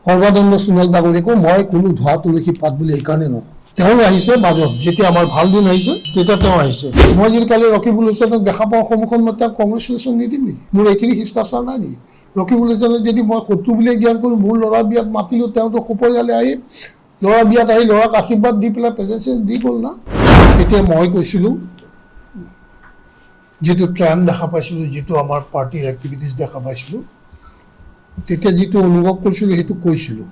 সৰ্বানন্দ সোণোৱাল ডাঙৰীয়াকো মই কোনো ধোৱা তুলসী পাত বুলি এইকাৰণে নকওঁ। তেওঁ আহিছে মাজত, যেতিয়া আমাৰ ভাল দিন আহিছে তেতিয়া তেওঁ আহিছে। মই যদি কালি ৰকিবুল হুছেইনক দেখা পাওঁ সন্মুখত, মই তেওঁক কংগ্ৰেচুলেশ্যন নিদিম নেকি? মোৰ এইখিনি শিষ্টাচাৰ নাই নেকি? ৰকিবুল হুছেইনক যদি মই শত্ৰু বুলিয়ে জ্ঞান কৰোঁ, মোৰ ল'ৰা বিয়াত মাতিলোঁ, তেওঁতো সপৰিয়ালে আহি ল'ৰা বিয়াত আহি ল'ৰাক আশীৰ্বাদ দি পেলাই প্ৰেজেন্ট দি গ'ল না। তেতিয়া মই কৈছিলোঁ, যিটো ট্ৰেণ্ড দেখা পাইছিলোঁ, যিটো আমাৰ পাৰ্টিৰ এক্টিভিটিছ দেখা পাইছিলোঁ, তেতিয়া যিটো অনুভৱ কৰিছিলোঁ সেইটো কৈছিলোঁ।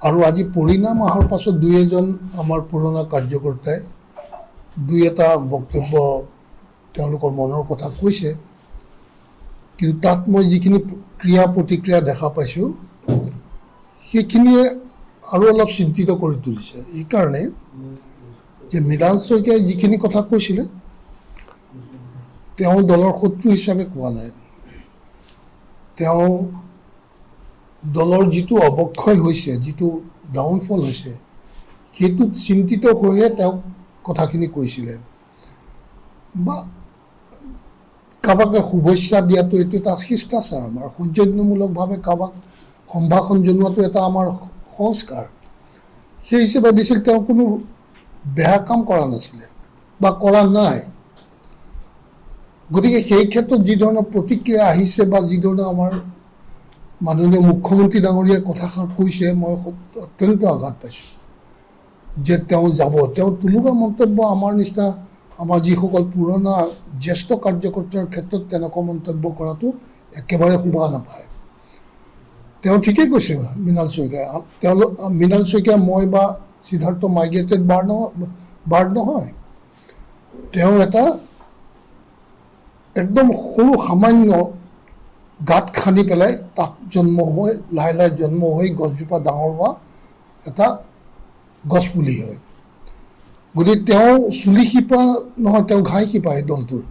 আৰু আজি পৰিণাম অহাৰ পাছত দুই এজন আমাৰ পুৰণা কাৰ্যকৰ্তাই দুই এটা বক্তব্য তেওঁলোকৰ মনৰ কথা কৈছে, কিন্তু তাত মই যিখিনি ক্ৰিয়া প্ৰতিক্ৰিয়া দেখা পাইছোঁ সেইখিনিয়ে আৰু অলপ চিন্তিত কৰি তুলিছে। এইকাৰণে যে মৃণাল শইকীয়াই যিখিনি কথা কৈছিলে তেওঁ দলৰ শত্ৰু হিচাপে কোৱা নাই। তেওঁ দলৰ যিটো অৱক্ষয় হৈছে, যিটো ডাউনফল হৈছে, সেইটোত চিন্তিত হৈয়ে তেওঁক কথাখিনি কৈছিলে। বা কাৰোবাক শুভেচ্ছা দিয়াটো এইটো এটা শিষ্টাচাৰ আমাৰ, সৌজন্যমূলকভাৱে কাৰোবাক সম্ভাষণ জনোৱাটো এটা আমাৰ সংস্কাৰ। সেই হিচাপে দিছিল, তেওঁ কোনো বেয়া কাম কৰা নাছিলে বা কৰা নাই। গতিকে সেই ক্ষেত্ৰত যি ধৰণৰ প্ৰতিক্ৰিয়া আহিছে বা যি ধৰণৰ আমাৰ মাননীয় মুখ্যমন্ত্ৰী ডাঙৰীয়াই কথাষাৰ কৈছে, মই অত্যন্ত আঘাত পাইছোঁ যে তেওঁ যাব। তেওঁ তুলুঙা মন্তব্য আমাৰ নিচিনা আমাৰ যিসকল পুৰণা জ্যেষ্ঠ কাৰ্যকৰ্তাৰ ক্ষেত্ৰত তেনেকুৱা মন্তব্য কৰাটো একেবাৰে শোভা নাপায়। তেওঁ ঠিকেই কৈছে মৃণাল শইকীয়াই। মৃণাল শইকীয়া মই বা সিদ্ধাৰ্থ মাইগ্ৰেটেড বাৰ্ড নহয়। তেওঁ এটা একদম সৰু সামান্য গাঁত খান্দি পেলাই তাত জন্ম হৈ লাহে লাহে জন্ম হৈ গছজোপা ডাঙৰ হোৱা এটা গছপুলি হয়। গতিকে তেওঁ চুলি শিপা নহয়, তেওঁ ঘাই শিপা এই দলটোৰ।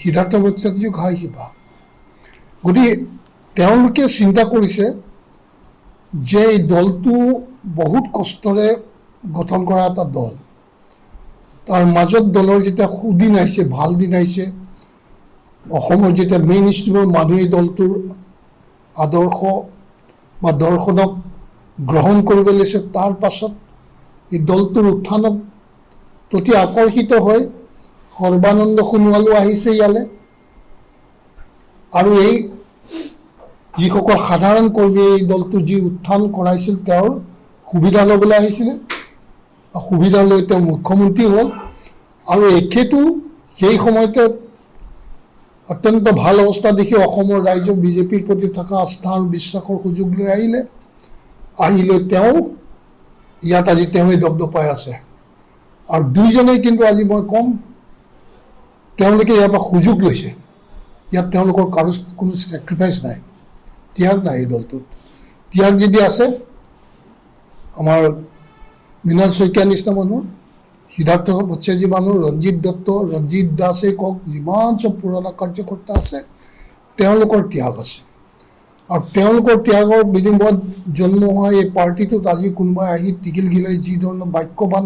সিদ্ধাৰ্থ ভট্টাচাৰ্যও ঘাই শিপা। গতিকে তেওঁলোকে চিন্তা কৰিছে যে এই দলটো বহুত কষ্টৰে গঠন কৰা এটা দল, তাৰ মাজত দলৰ যেতিয়া সুদিন আহিছে, ভাল দিন আহিছে, অসমৰ যেতিয়া মেইন ষ্ট্ৰীমৰ মানুহে দলটোৰ আদৰ্শ বা দৰ্শনক গ্ৰহণ কৰিব লৈছে, তাৰ পাছত এই দলটোৰ উত্থানৰ প্ৰতি আকৰ্ষিত হৈ সৰ্বানন্দ সোণোৱালো আহিছে ইয়ালৈ। আৰু এই যিসকল সাধাৰণ কৰ্মীয়ে এই দলটোৰ যি উত্থান কৰাইছিল তেওঁৰ সুবিধা ল'বলৈ আহিছিলে, সুবিধা লৈ তেওঁ মুখ্যমন্ত্ৰী হ'ল। আৰু এখেতো সেই সময়তে অত্যন্ত ভাল অৱস্থা দেখি অসমৰ ৰাইজক বিজেপিৰ প্ৰতি থকা আস্থা আৰু বিশ্বাসৰ সুযোগ লৈ আহিলৈ তেওঁ ইয়াত আজি তেওঁৱেই দপদপাই আছে। আৰু দুইজনেই কিন্তু আজি মই ক'ম, তেওঁলোকে ইয়াৰ পৰা সুযোগ লৈছে। ইয়াত তেওঁলোকৰ কাৰো কোনো ছেক্ৰিফাইচ নাই, ত্যাগ নাই। এই দলটোত ত্যাগ যদি আছে আমাৰ মৃণাল শইকীয়াৰ নিচিনা মানুহ, সিদ্ধাৰ্থ ভট্টাচাৰ্য মানুহ, ৰঞ্জিত দত্ত, ৰঞ্জিত দাসেই কওক, যিমান চব পুৰণা কাৰ্যকৰ্তা আছে, তেওঁলোকৰ ত্যাগ আছে। আৰু তেওঁলোকৰ ত্যাগৰ বিনিময়ত জন্ম হোৱা এই পাৰ্টিটোত আজি কোনোবাই আহি টিকিল ঘিলাই যি ধৰণৰ বাক্যবান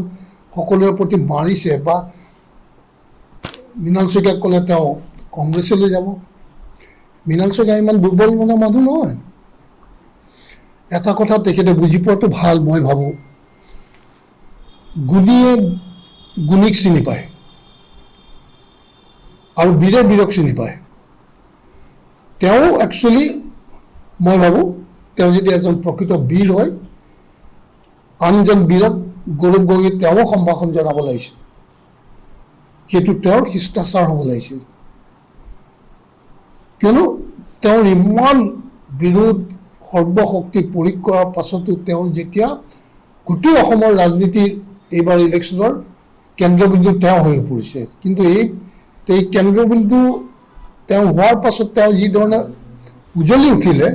সকলোৰে প্ৰতি মাৰিছে, বা মৃণাল শইকীয়াক ক'লে তেওঁ কংগ্ৰেছলৈ যাব। মৃণাল শইকীয়া ইমান দুৰ্বল মনৰ মানুহ নহয়। এটা কথা তেখেতে বুজি পোৱাটো ভাল, মই ভাবোঁ। গুণীয়ে গুণীক চিনি পায় আৰু বীৰে বীৰক চিনি পায়। তেওঁ একচুৱেলি মই ভাবোঁ তেওঁ যদি এজন প্ৰকৃত বীৰ হয়, আন এজন বীৰক গৌৰৱ গগৈয়ে তেওঁ সম্ভাষণ জনাব লাগিছিল। সেইটো তেওঁৰ শিষ্টাচাৰ হ'ব লাগিছিল। কিয়নো তেওঁৰ ইমান বিৰোধ সৰ্বশক্তি প্ৰয়োগ কৰাৰ পাছতো তেওঁ যেতিয়া গোটেই অসমৰ ৰাজনীতিৰ এইবাৰ ইলেকশ্যনৰ কেন্দ্ৰবিন্দু তেওঁ হৈ পৰিছে, কিন্তু এই কেন্দ্ৰবিন্দু তেওঁ হোৱাৰ পাছত তেওঁ যি ধৰণে উজলি উঠিলে,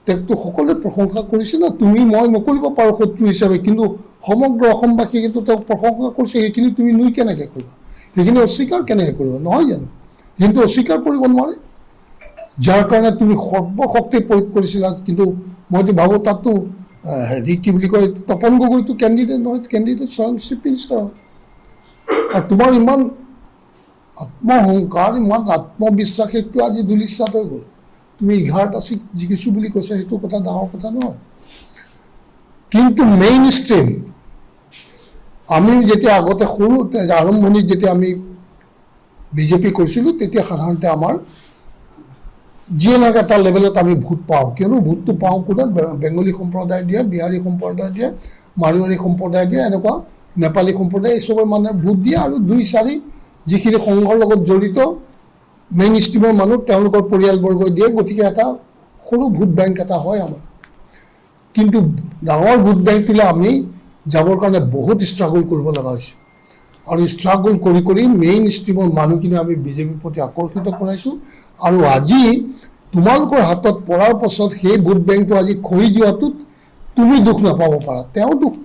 তেওঁকতো সকলোৱে প্ৰশংসা কৰিছে না। তুমি মই নকৰিব পাৰোঁ শত্ৰু হিচাপে, কিন্তু সমগ্ৰ অসমবাসীয়ে কিন্তু তেওঁক প্ৰশংসা কৰিছে। সেইখিনি তুমি নুই কেনেকৈ কৰিবা? সেইখিনি অস্বীকাৰ কেনেকৈ কৰিবা? নহয় জানো? কিন্তু অস্বীকাৰ কৰিব নোৱাৰে, যাৰ কাৰণে তুমি সৰ্বশক্তি প্ৰয়োগ কৰিছিলা। কিন্তু মইতো ভাবোঁ তাততো হেৰি কি বুলি কয়, তপন গগৈটো কেণ্ডিডেট নহয়, কেণ্ডিডেট স্বয়ং চিফ মিনিষ্টাৰ হয়। আৰু তোমাৰ ইমান আত্মসংকাৰ, ইমান আত্মবিশ্বাস, সেইটো আজি ধূলিসাৎ হৈ গ'ল। তুমি 11টা চিট জিকিছোঁ বুলি কৈছা, সেইটো কথা ডাঙৰ কথা নহয়। কিন্তু মেইন ষ্ট্ৰীম আমি যেতিয়া আগতে সৰু আৰম্ভণিত যেতিয়া আমি বিজেপি কৰিছিলোঁ, তেতিয়া সাধাৰণতে আমাৰ যিয়ে নাক এটা লেভেলত আমি ভোট পাওঁ, কিয়নো ভোটটো পাওঁ কোনে, বেংগলী সম্প্ৰদায় দিয়ে, বিহাৰী সম্প্ৰদায় দিয়ে, মাৰোৱাৰী সম্প্ৰদায় দিয়ে, এনেকুৱা নেপালী সম্প্ৰদায়, এই চবে মানে ভোট দিয়ে, আৰু 2-4 যিখিনি সংঘৰ লগত জড়িত মেইন ষ্ট্ৰীমৰ মানুহ তেওঁলোকৰ পৰিয়ালবৰ্গই দিয়ে। গতিকে এটা সৰু ভোট বেংক এটা হয় আমাৰ। কিন্তু ডাঙৰ ভোট বেংকটোলৈ আমি যাবৰ কাৰণে বহুত ষ্ট্ৰাগল কৰিব লগা হৈছে, আৰু ষ্ট্ৰাগল কৰি কৰি মেইন ষ্ট্ৰীমৰ মানুহখিনি আমি বিজেপিৰ প্ৰতি আকৰ্ষিত কৰাইছোঁ। আৰু আজি তোমালোকৰ হাতত পৰাৰ পাছত সেই ভোট বেংকটো আজি খহি যোৱাটোত তুমি দুখ নাপাব পাৰা,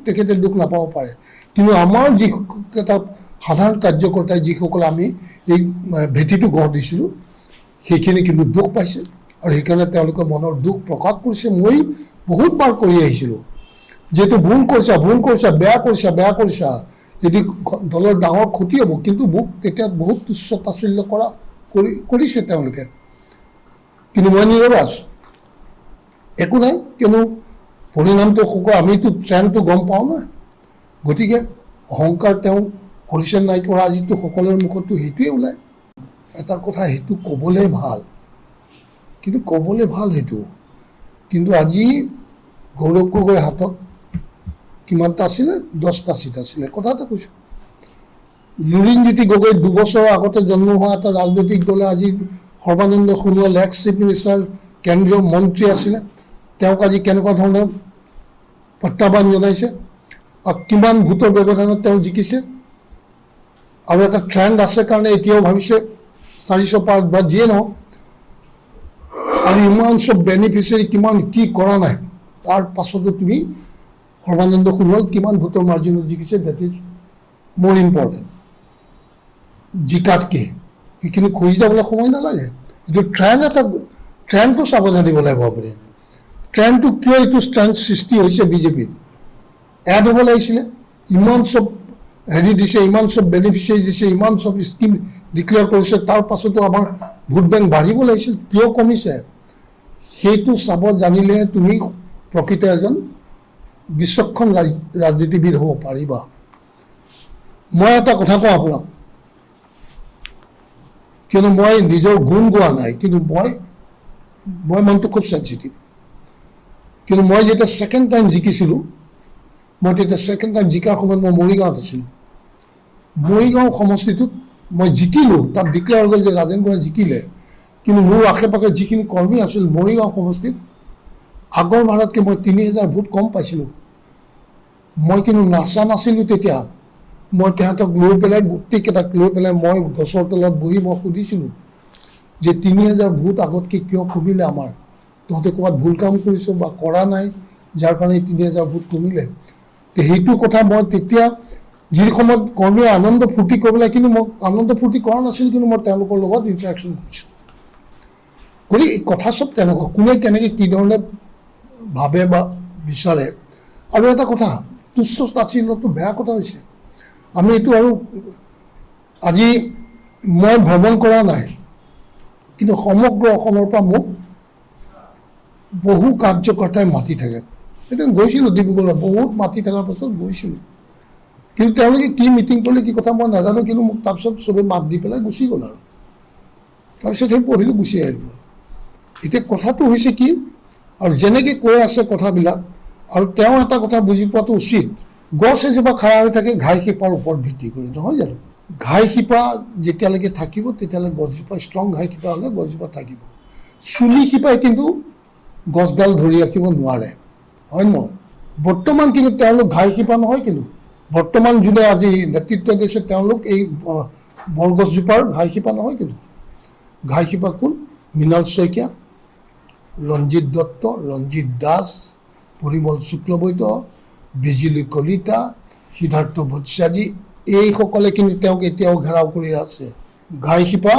তেখেতে দুখ নাপাব পাৰে, কিন্তু আমাৰ যিকেইটা সাধাৰণ কাৰ্যকৰ্তাই যিসকলে আমি এই ভেটিটো গঢ় দিছিলোঁ, সেইখিনি কিন্তু দুখ পাইছে, আৰু সেইকাৰণে তেওঁলোকে মনৰ দুখ প্ৰকাশ কৰিছে। মই বহুতবাৰ কৰি আহিছিলোঁ, যিহেতু ভুল কৰিছা, বেয়া কৰিছা, যদি দলৰ ডাঙৰ ক্ষতি হ'ব, কিন্তু মোক তেতিয়া বহুত তুচ্ছ তাচ্ছিল্য কৰিছে তেওঁলোকে, কিন্তু মই নীৰৱ আছোঁ, একো নাই, কিয়নো পৰিণামটো আমিতো ট্ৰেণ্ডটো গম পাওঁ না। গতিকে অহংকাৰ তেওঁ কৰিছে নাই কৰা, আজিতো সকলোৰে মুখতো সেইটোৱে ওলায়। এটা কথা, সেইটো ক'বলৈ ভাল, সেইটো, কিন্তু আজি গৌৰৱ গগৈৰ হাতত কিমানটা আছিলে, 10টা চিট আছিলে, কথা এটা কৈছোঁ। লুৰিণজ্যোতি গগৈ 2 বছৰৰ আগতে জন্ম হোৱা এটা ৰাজনৈতিক দলে আজি Sarbananda Sonowal x chief minister, কেন্দ্ৰীয় মন্ত্ৰী আছিলে, তেওঁক আজি কেনেকুৱা ধৰণৰ প্ৰত্যাহ্বান জনাইছে, আৰু কিমান ভোটৰ ব্যৱধানত তেওঁ জিকিছে। আৰু এটা ট্ৰেণ্ড আছে কাৰণে এতিয়াও ভাবিছে 400 পাৰ বা যিয়ে নহওক, আৰু ইমান চব বেনিফিচিয়াৰী কিমান কি কৰা নাই, তাৰ পাছতো তুমি সৰ্বানন্দ সোণোৱাল কিমান ভোটৰ মাৰ্জিনত জিকিছে, ডেট ইজ মোৰ ইম্পৰ্টেণ্ট। জিকাতকে সেইখিনি খহি যাবলৈ সময় নালাগে। এইটো ট্ৰেণ্ডটো চাব জানিব লাগিব আপুনি। ট্ৰেণ্ডটো কিয় এইটো ট্ৰেণ্ড সৃষ্টি হৈছে বিজেপিত, এড হ'ব লাগিছিলে, ইমান চব হেৰি দিছে, ইমান চব বেনিফিচিয়াৰী দিছে, ইমান চব স্কিম ডিক্লেয়াৰ কৰিছে, তাৰ পাছতো আমাৰ ভোট বেংক বাঢ়িব লাগিছিল, কিয় কমিছে, সেইটো চাব জানিলে তুমি প্ৰকৃত এজন বিচক্ষণ ৰাজনীতিবিদ হ'ব পাৰিবা। মই এটা কথা কওঁ আপোনাক, কিয়নো মই নিজৰ গুণ গোৱা নাই, কিন্তু মই মনটো খুব চেঞ্চিটিভ, কিন্তু মই যেতিয়া ছেকেণ্ড টাইম জিকিছিলোঁ, মই তেতিয়া ছেকেণ্ড টাইম জিকাৰ সময়ত মই মৰিগাঁৱত আছিলোঁ। মৰিগাঁও সমষ্টিটোত মই জিকিলোঁ, তাত ডিক্লেয়াৰ হৈ গ'ল যে ৰাজেন গোহাঁই জিকিলে, কিন্তু মোৰ আশে পাশে যিখিনি কৰ্মী আছিল মৰিগাঁও সমষ্টিত, আগৰ বাৰতকৈ মই 3000 ভোট কম পাইছিলোঁ। মই কিন্তু নাচা নাছিলোঁ তেতিয়া, মই তেহেঁতক লৈ পেলাই, গোটেইকেইটাক লৈ পেলাই মই গছৰ তলত বহি মই সুধিছিলোঁ যে 3000 ভোট আগতকৈ কিয় কমিলে আমাৰ, তহঁতে ক'ৰবাত ভুল কাম কৰিছ বা কৰা নাই, যাৰ কাৰণে 3000 ভোট কমিলে। সেইটো কথা মই তেতিয়া, যি সময়ত কৰ্মীয়ে আনন্দ ফূৰ্তি কৰিবলৈ, কিন্তু মই আনন্দ ফূৰ্তি কৰা নাছিলোঁ, কিন্তু মই তেওঁলোকৰ লগত ইণ্টাৰেকশ্যন কৰিছিলোঁ। গতিকে এই কথা চব তেনেকুৱা, কোনে কেনেকৈ কি ধৰণে ভাবে বা বিচাৰে। আৰু এটা কথা, তুচ্ছ তাচ্ছিল্যটো বেয়া কথা হৈছে। আমি এইটো, আৰু আজি মই ভ্ৰমণ কৰা নাই, কিন্তু সমগ্ৰ অসমৰ পৰা মোক বহু কাৰ্যকৰ্তাই মাতি থাকে, এতিয়া গৈছিলোঁ ডিব্ৰুগড়ত, বহুত মাতি থকাৰ পাছত গৈছিলোঁ, কিন্তু তেওঁলোকে কি মিটিং কৰিলে কি কথা মই নাজানো, কিন্তু মোক তাৰপিছত চবেই মাত দি পেলাই গুচি গ'ল, আৰু তাৰপিছত সেই পঢ়িলোঁ, গুচি আহিলোঁ। এতিয়া কথাটো হৈছে কি, আৰু যেনেকৈ কৈ আছে কথাবিলাক, আৰু তেওঁ এটা কথা বুজি পোৱাটো উচিত, গছ এজোপা খাৰা হৈ থাকে ঘাই শিপাৰ ওপৰত ভিত্তি কৰি, নহয় জানো? ঘাই শিপা যেতিয়ালৈকে থাকিব তেতিয়ালৈকে গছজোপা, ষ্ট্ৰং ঘাই শিপা হ'লে গছজোপা থাকিব। চুলি শিপাই কিন্তু গছডাল ধৰি ৰাখিব নোৱাৰে, হয় নহয়? বৰ্তমান কিন্তু তেওঁলোক ঘাই শিপা নহয়, কিন্তু বৰ্তমান যোনে আজি নেতৃত্ব দিছে তেওঁলোক এই বৰগছজোপাৰ ঘাই শিপা নহয়, কিন্তু ঘাই শিপা কোন? মৃণাল শইকীয়া, ৰঞ্জিত দত্ত, ৰঞ্জিত দাস, পৰিমল শুক্লবৈদ্য, বিজুলী কলিতা, সিদ্ধাৰ্থ ভট্টাচাৰ্যী, এইসকলে কিন্তু তেওঁক এতিয়াও ঘেৰাও কৰি আছে। ঘাই শিপা,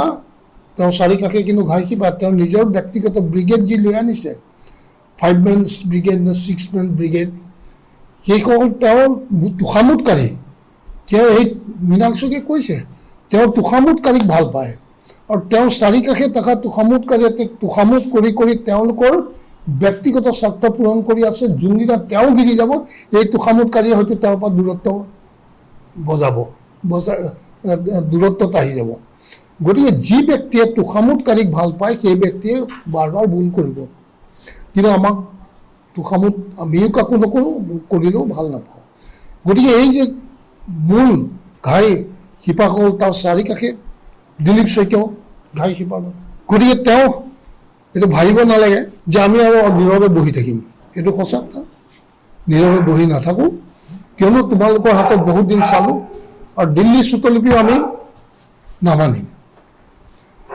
তেওঁ চাৰিকাষে কিন্তু ঘাই শিপা, তেওঁ নিজৰ ব্যক্তিগত ব্ৰিগেড যি লৈ আনিছে, 5 মেন ব্ৰিগেড নে 6 মেন ব্ৰিগেড, সেইসকল তেওঁৰ তোষামোদকাৰী। তেওঁ এই মৃণাল শইকীয়াই কৈছে, তেওঁ তোষামোদকাৰীক ভাল পায়, আৰু তেওঁৰ চাৰিকাষে থকা তোষামোদকাৰীয়ে তোষামোদ কৰি তেওঁলোকৰ ব্যক্তিগত স্বাৰ্থ পূৰণ কৰি আছে। যোনদিনা তেওঁ গিৰি যাব এই তোষামোদকাৰীয়ে হয়তো তেওঁৰ পৰা দূৰত্বত আহি যাব। গতিকে যি ব্যক্তিয়ে তোষামোদকাৰীক ভাল পায় সেই ব্যক্তিয়ে বাৰ বাৰ ভুল কৰিব, কিন্তু আমাক তোষামোদ আমিও কাকো নকৰোঁ, কৰিলেও ভাল নাপাওঁ। গতিকে এই যে মূল ঘাই শিপাসকল তাৰ চাৰিকাষে দিলীপ শইকীয়াও ঘাই শিপা। গতিকে তেওঁ এইটো ভাবিব নালাগে যে আমি আৰু নীৰৱে বহি থাকিম, এইটো সঁচা কথা। নীৰৱে বহি নাথাকোঁ, কিয়নো তোমালোকৰ হাতত বহুত দিন চালোঁ আৰু দিল্লী চুটলিপিও আমি নামানিম।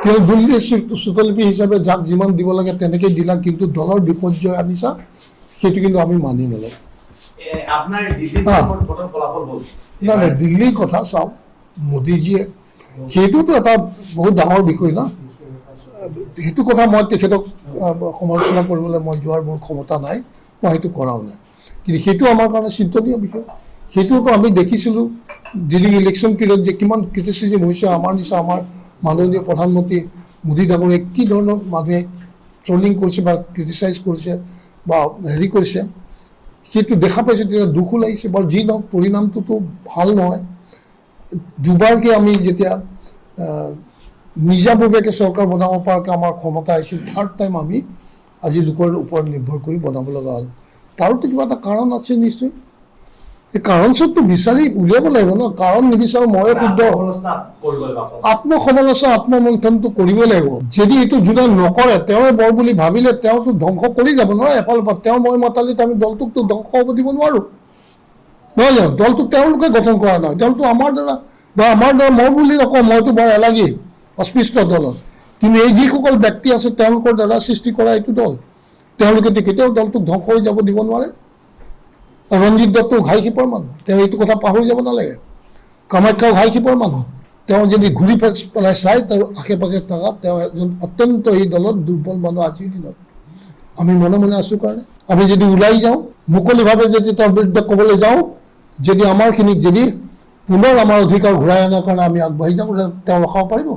কিয়নো দিল্লী চুটলিপি হিচাপে যাক যিমান দিব লাগে তেনেকেই দিলা, কিন্তু দলৰ বিপৰ্যয় আনিছা সেইটো কিন্তু আমি মানি নলওঁ। নাই নাই, দিল্লীৰ কথা চাওক, মোদীজীয়ে সেইটোতো এটা বহুত ডাঙৰ বিষয় না। সেইটো কথা মই তেখেতক সমালোচনা কৰিবলৈ মই যোৱাৰ মোৰ ক্ষমতা নাই, মই সেইটো কৰাও নাই। কিন্তু সেইটো আমাৰ কাৰণে চিন্তনীয় বিষয়। সেইটোতো আমি দেখিছিলোঁ দিল্লী ইলেকশ্যন পিৰিয়ড যে কিমান ক্ৰিটিচিজিম হৈছে আমাৰ নিচিনা আমাৰ মাননীয় প্ৰধানমন্ত্ৰী মোদী ডাঙৰীয়াক কি ধৰণৰ মানুহে ট্ৰলিং কৰিছে বা ক্ৰিটিচাইজ কৰিছে বা হেৰি কৰিছে, সেইটো দেখা পাইছোঁ। তেতিয়া দুখো লাগিছে বাৰু। যি নহওক পৰিণামটোতো ভাল নহয়। দুবাৰকৈ আমি যেতিয়া নিজাববীয়াকৈ চৰকাৰ বনাব পৰাকৈ আমাৰ ক্ষমতা আহিছিল, থাৰ্ড টাইম আমি আজি লোকৰ ওপৰত নিৰ্ভৰ কৰি বনাব লগা হ'ল। তাৰোতো কিবা এটা কাৰণ আছে নিশ্চয়। এই কাৰণ চবটো বিচাৰি উলিয়াব লাগিব ন। কাৰণ নিবিচাৰোঁ ময়ে শুদ্ধ। আত্মসমালোচনা আত্মমন্থনটো কৰিবই লাগিব। যদি এইটো যোনে নকৰে তেওঁৱে বৰ বুলি ভাবিলে তেওঁতো ধ্বংস কৰি যাব নহয় এফালৰ পৰা। তেওঁ মই মতালিত আমি দলটোকতো ধ্বংস হ'ব দিব নোৱাৰোঁ, নহয় জানো? দলটো তেওঁলোকে গঠন কৰা নহয়, দলটো আমাৰ দ্বাৰা বা আমাৰ দ্বাৰা মই বুলি নকওঁ, মইতো বৰ এলাগী অস্পৃশ্য দলত, কিন্তু এই যিসকল ব্যক্তি আছে তেওঁলোকৰ দ্বাৰা সৃষ্টি কৰা এইটো দল। তেওঁলোকে কেতিয়াও দলটোক ধ্বংস হৈ যাব দিব নোৱাৰে। ৰঞ্জিত দত্তও ঘাই শিপাৰ মানুহ, তেওঁ এইটো কথা পাহৰি যাব নালাগে। কামাখ্যাও ঘাই শিপাৰ মানুহ। তেওঁ যদি ঘূৰি পেলাই চাই তেওঁৰ আশে পাশে থকা তেওঁ এজন অত্যন্ত এই দলত দুৰ্বল মানুহ। আজিৰ দিনত আমি মনে মনে আছোঁ কাৰণে আমি যদি ওলাই যাওঁ মুকলিভাৱে, যদি তেওঁৰ বিৰুদ্ধে ক'বলৈ যাওঁ, যদি আমাৰখিনিক যদি পুনৰ আমাৰ অধিকাৰ ঘূৰাই অনাৰ কাৰণে আমি আগবাঢ়ি যাওঁ, তেওঁ ৰখাব পাৰিব?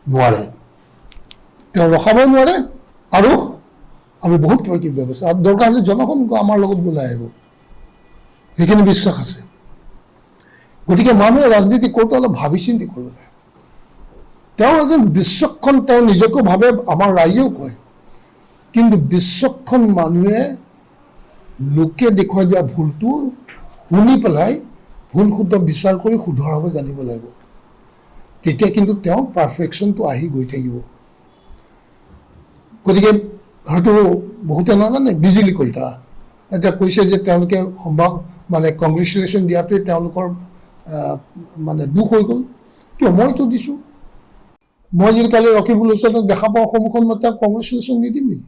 নোৱাৰে, তেওঁ ৰখাবই নোৱাৰে। আৰু আমি বহুত কিবা কিবি ব্যৱস্থা দৰকাৰ হ'লে জনসংঘ আমাৰ লগত ওলাই আহিব, সেইখিনি বিশ্বাস আছে। গতিকে মানুহে ৰাজনীতি কৰোঁতে অলপ ভাবি চিন্তি কৰিব লাগে। তেওঁ এজন বিচক্ষণ, তেওঁ নিজকো ভাবে, আমাৰ ৰাইজেও কয়, কিন্তু বিচক্ষণ মানুহে লোকে দেখুৱাই দিয়া ভুলটো শুনি পেলাই ভুল শুদ্ধ বিচাৰ কৰি শুধৰাব জানিব লাগিব। তেতিয়া কিন্তু তেওঁ পাৰফেকশ্যনটো আহি গৈ থাকিব। গতিকে হয়তো বহুতে নাজানে, বিজুলী কলিতা এতিয়া কৈছে যে তেওঁলোকে মানে কংগ্ৰেচুলেশ্যন দিয়াটোৱে তেওঁলোকৰ মানে দুখ হৈ গ'ল। কিয়? মইতো দিছোঁ। মই যদি কালি ৰকিবুল হুছেইনক দেখা পাওঁ সন্মুখত, মই তেওঁক কংগ্ৰেচুলেশ্যন নিদিম নেকি?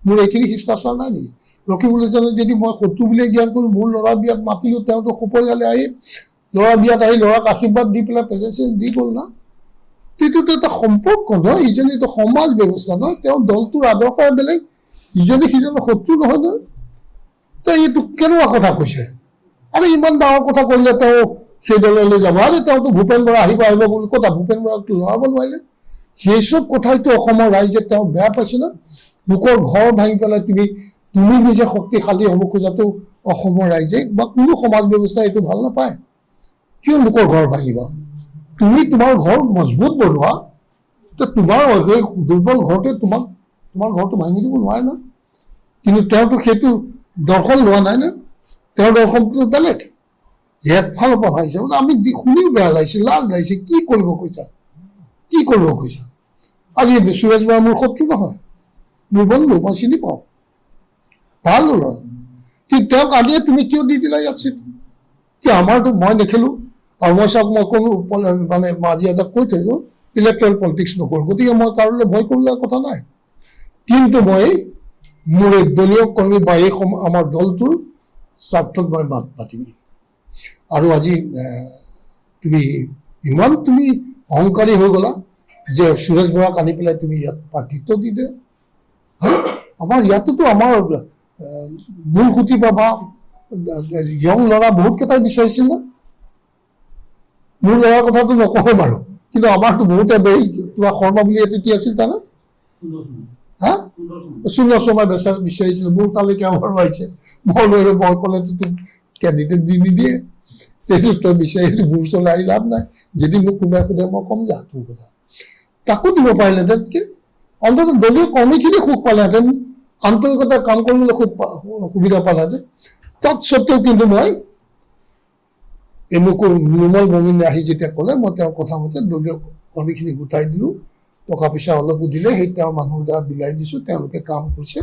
মোৰ এইখিনি শিষ্টাচাৰ নাই নেকি? ৰকিবুল হুছেইনক যদি মই শত্ৰু বুলিয়ে জ্ঞান কৰোঁ, মোৰ ল'ৰা বিয়াত মাতিলোঁ, তেওঁতো সপৰিয়ালে আহি ল'ৰা বিয়াত আহি ল'ৰাক আশীৰ্বাদ দি পেলাই প্ৰেজেন্ট দি গ'ল না। এইটোতো এটা সম্পৰ্ক নহয়, ইজনে এইটো সমাজ ব্যৱস্থা নহয়। তেওঁ দলটোৰ আদৰ্শ বেলেগ, ইজনে সিজনৰ শত্ৰু নহয় নহয়। তেওঁ এইটো কেনেকুৱা কথা কৈছে? আৰু ইমান ডাঙৰ কথা কৰিলে তেওঁ সেই দললৈ যাব। আৰে তেওঁতো ভূপেন বৰা আহিব বুলি কথা, ভূপেন বৰাক লৰাব নোৱাৰিলে। সেই চব কথাইতো অসমৰ ৰাইজে তেওঁ বেয়া পাইছে না। লোকৰ ঘৰ ভাঙি পেলাই তুমি নিজে শক্তিশালী হ'ব খোজাটো অসমৰ ৰাইজে বা কোনো সমাজ ব্যৱস্থাই এইটো ভাল নাপায়। কিয় লোকৰ ঘৰ ভাঙিবা? তুমি তোমাৰ ঘৰ মজবুত বনোৱা, তোমাৰ দুৰ্বল ঘৰতে তোমাৰ ঘৰটো ভাঙি দিব নোৱাৰে না। কিন্তু তেওঁতো সেইটো দৰ্শন লোৱা নাই না, তেওঁৰ দৰ্শনটো বেলেগ। একফালৰ পৰা ভাঙিছে, আমি শুনিও বেয়া লাগিছে, লাজ লাগিছে। কি কৰিব কৈছা? কি কৰিব কৈছা? আজি সুৰেশ বৰা মোৰ শত্ৰু নহয়, মোৰ বন্ধু, মই চিনি পাওঁ, ভাল ল'ৰা। কিন্তু তেওঁক আনিয়ে তুমি কিয় দি দিলা ইয়াত চিট? কি আমাৰতো মই নেখেলোঁ আৰু মই চাওক, মই কোনো মানে আজি এটা কৈ থৈ গ'ল, ইলেক্ট্ৰেল পলিটিক্স নকৰোঁ। গতিকে মই কাৰোলৈ ভয় কৰিলে কথা নাই। কিন্তু মই মোৰ এই দলীয় কৰ্মী বা এই আমাৰ দলটোৰ স্বাৰ্থত মই মাত পাতিম। আৰু আজি তুমি ইমান অহংকাৰী হৈ গ'লা যে সুৰেশ বৰাক আনি পেলাই তুমি ইয়াত প্ৰাৰ্থিত্ব দি দে। আমাৰ ইয়াতোতো আমাৰ মূল সুঁতি বা ইয়ং ল'ৰা বহুত কেইটাই বিচাৰিছিল না। মোৰ ল'ৰাৰ কথাটো নকওঁ বাৰু, কিন্তু আমাৰতো বহুতে কিবা শৰ্মা বুলি এইটো কি আছিল তাৰ নাম হা সুন্দৰ শৰ্মাই বিচাৰিছিল মোৰ তালৈকে আমাৰো আহিছে মই ক'লেতো কেণ্ডিডেট দি নিদিয়ে সেইটো তই বিচাৰি ভোৰ চলাই আহি লাভ নাই যদি মোক কোনোবাই সোধে মই ক'ম যা তোৰ কথা তাকো দিব পাৰিলেহেঁতেন কি অন্ততঃ দলীয় কৰ্মীখিনি সুখ পালেহেঁতেন আন্তৰিকতাৰ কাম কৰিবলৈ খুব সুবিধা পালেহেঁতেন তৎসত্বেও কিন্তু মই মোক নিৰ্মল মমিনে আহি যেতিয়া ক'লে মই তেওঁৰ কথা মতে দলীয় কৰ্মীখিনি গোটাই দিলোঁ টকা পইচা অলপো দিলে সেই তেওঁৰ মানুহৰ দ্বাৰা বিলাই দিছোঁ তেওঁলোকে কাম কৰিছে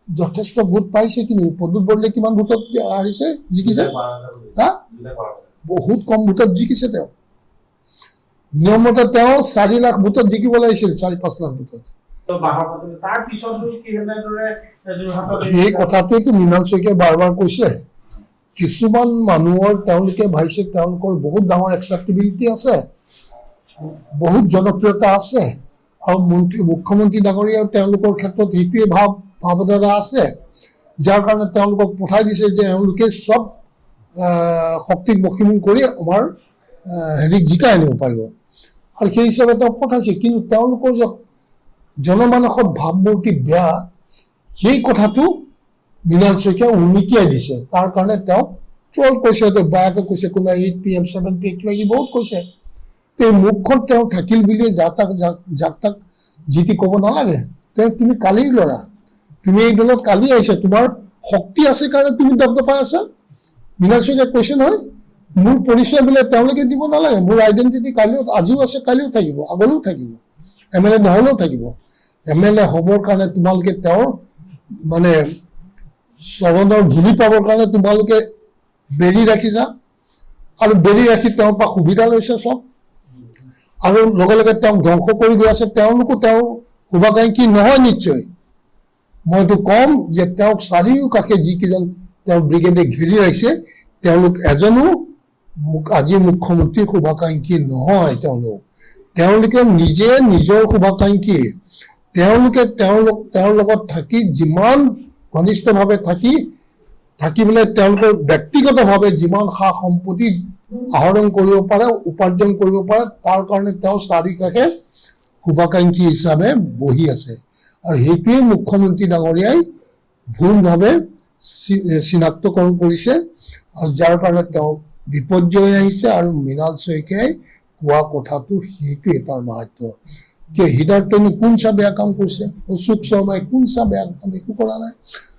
যথেষ্ট ভোট পাইছে কিন্তু প্ৰদ্যুৎ বৰদলৈ কিমান ভোটত হাৰিছে জিকিছে হা বহুত কম ভোটত জিকিছে তেওঁ নিয়মমতে তেওঁ 4 লাখ ভোটত জিকিব লাগিছিল 4-5 লাখ ভোটত সেই কথাটোতো মৃণাল শইকীয়াই বাৰ বাৰ কৈছে কিছুমান মানুহৰ তেওঁলোকে ভাবিছে তেওঁলোকৰ বহুত ডাঙৰ একচেপ্টেবিলিটি আছে বহুত জনপ্ৰিয়তা আছে আৰু মুখ্যমন্ত্ৰী ডাঙৰীয়া তেওঁলোকৰ ক্ষেত্ৰত সেইটোৱে ভাৱধাৰা আছে যাৰ কাৰণে তেওঁলোকক পঠাই দিছে যে এওঁলোকে চব শক্তিক বশীমূল কৰি আমাৰ হেৰিক জিকাই আনিব পাৰিব আৰু সেই হিচাপে তেওঁ পঠাইছে কিন্তু তেওঁলোকৰ যে জনমানসত ভাৱমূৰ্তি বেয়া সেই কথাটো মৃণাল শইকীয়াই উনুকিয়াই দিছে তাৰ কাৰণে তেওঁ ট্ৰল কৰিছে বেয়াকৈ কৈছে কোনোবা 8 PM 7 PM কিবা বহুত কৈছে এই মুখখন তেওঁ থাকিল বুলি যাক তাক যি টি ক'ব নালাগে তুমি কালিৰ ল'ৰা তুমি এই দলত কালি আহিছা তোমাৰ শক্তি আছে কাৰণে তুমি দপদপাই আছা মৃণাল শইকীয়াই কৈছে নহয় মোৰ পৰিচয় বোলে তেওঁলোকে দিব নালাগে মোৰ আইডেণ্টিটি কালিও আজিও আছে কালিও থাকিব আগলৈও থাকিব MLA নহ'লেও থাকিব MLA হ'বৰ কাৰণে তোমালোকে তেওঁৰ মানে চৰণৰ ধূলি পাবৰ কাৰণে তোমালোকে বেৰি ৰাখিছা আৰু বেৰি ৰাখি তেওঁৰ পৰা সুবিধা লৈছে চব আৰু লগে লগে তেওঁক ধ্বংস কৰি গৈ আছে তেওঁলোকো তেওঁৰ শুভাকাংক্ষী নহয় নিশ্চয় মইতো কম যে তেওঁক চাৰিওকাষে যিকেইজন তেওঁৰ ব্ৰিগেডে ঘেৰি ৰাখিছে তেওঁলোক এজনো আজিৰ মুখ্যমন্ত্ৰীৰ শুভাকাংক্ষী নহয় তেওঁলোকে নিজে নিজৰ শুভাকাংক্ষী তেওঁলোকে তেওঁৰ লগত থাকি যিমান ঘনিষ্ঠভাৱে থাকি পেলাই তেওঁলোকৰ ব্যক্তিগতভাৱে যিমান সা সম্পত্তি আহৰণ কৰিব পাৰে উপাৰ্জন কৰিব পাৰে তাৰ কাৰণে তেওঁ চাৰিওকাষে শুভাকাংক্ষী হিচাপে বহি আছে আৰু সেইটোৱে মুখ্যমন্ত্ৰী ডাঙৰীয়াই ভুলভাৱে চিনাক্তকৰণ কৰিছে আৰু যাৰ কাৰণে তেওঁ বিপৰ্যয় আহিছে আৰু মৃণাল শইকীয়াই কোৱা কথাটো সেইটোৱে তাৰ মাহাত্য হৃদয়তনো কোন চা বেয়া কাম কৰিছে অশোক শৰ্মাই কোন চা বেয়া কাম একো কৰা নাই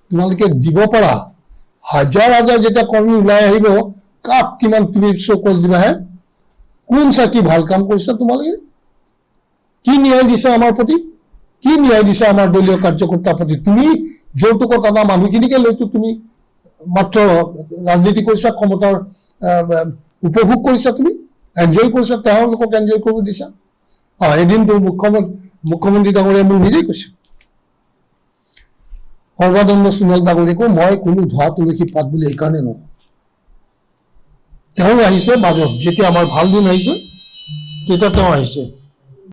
তোমালোকে দিব পাৰা হাজাৰ হাজাৰ যেতিয়া কৰ্মী ওলাই আহিব কাক কিমান তুমি চকজ দিবা হে কোন চা কি ভাল কাম কৰিছা তোমালোকে কি ন্যায় দিছা আমাৰ প্ৰতি কি ন্যায় দিছা আমাৰ দলীয় কাৰ্যকৰ্তাৰ প্ৰতি তুমি যৌতুকত অনা মানুহখিনিকে লৈতো তুমি মাত্ৰ ৰাজনীতি কৰিছা ক্ষমতাৰ উপভোগ কৰিছা তুমি এনজয় কৰিছা তেওঁলোকক এনজয় কৰিব দিছা এদিনটো মুখ্যমন্ত্ৰী ডাঙৰীয়াই মোক নিজেই কৈছে সৰ্বানন্দ সোণোৱাল ডাঙৰীয়াকো মই কোনো ধোৱা তুলসী পাত বুলি এইকাৰণে নকওঁ তেওঁ আহিছে মাজত যেতিয়া আমাৰ ভাল দিন আহিছে তেতিয়া তেওঁ আহিছে